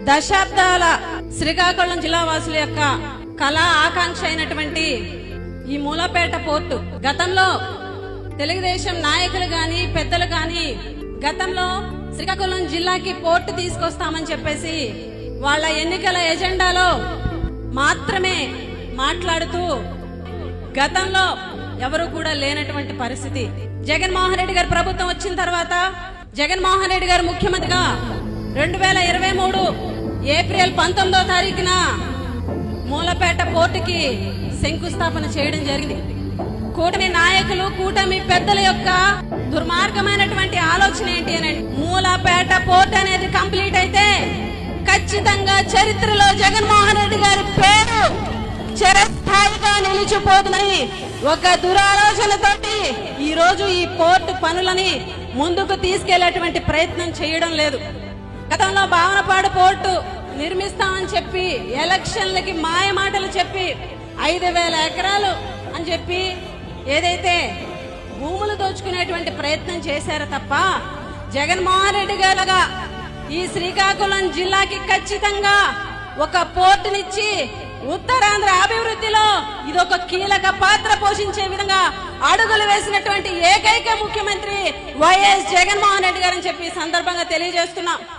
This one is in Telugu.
దశాబ్దాల శ్రీకాకుళం జిల్లా వాసుల యొక్క కళా ఆకాంక్ష అయినటువంటి ఈ మూలపేట పోర్టు గతంలో తెలుగుదేశం నాయకులు గాని పెద్దలు గాని గతంలో శ్రీకాకుళం జిల్లాకి పోర్టు తీసుకొస్తామని చెప్పేసి వాళ్ళ ఎన్నికల ఎజెండాలో మాత్రమే మాట్లాడుతూ గతంలో ఎవరు కూడా లేనటువంటి పరిస్థితి. జగన్మోహన్ రెడ్డి గారి ప్రభుత్వం వచ్చిన తర్వాత జగన్మోహన్ రెడ్డి గారు ముఖ్యమంత్రిగా 2023 ఏప్రిల్ 19వ తారీఖున మూలపేట పోర్టుకి శంకుస్థాపన చేయడం జరిగింది. కూటమి నాయకులు కూటమి పెద్దల యొక్క దుర్మార్గమైనటువంటి ఆలోచన ఏంటి అని, మూలపేట పోర్ట్ అనేది కంప్లీట్ అయితే ఖచ్చితంగా చరిత్రలో జగన్మోహన్ రెడ్డి గారి పేరు చిరస్థాయిగా నిలిచిపోతుందని ఒక దురాలోచనతోటి ఈ రోజు ఈ పోర్టు పనులని ముందుకు తీసుకెళ్లేటువంటి ప్రయత్నం చేయడం లేదు. గతంలో భావనపాడు పోర్టు నిర్మిస్తామని చెప్పి ఎలక్షన్లకి మాయ మాటలు చెప్పి 5,000 ఎకరాలు అని చెప్పి ఏదైతే భూములు దోచుకునేటువంటి ప్రయత్నం చేశారో తప్ప జగన్మోహన్ రెడ్డి గారుగా ఈ శ్రీకాకుళం జిల్లాకి ఖచ్చితంగా ఒక పోర్టునిచ్చి ఉత్తరాంధ్ర అభివృద్ధిలో ఇదొక కీలక పాత్ర పోషించే విధంగా అడుగులు వేసినటువంటి ఏకైక ముఖ్యమంత్రి వైఎస్ జగన్మోహన్ రెడ్డి గారని చెప్పి సందర్భంగా తెలియజేస్తున్నాం.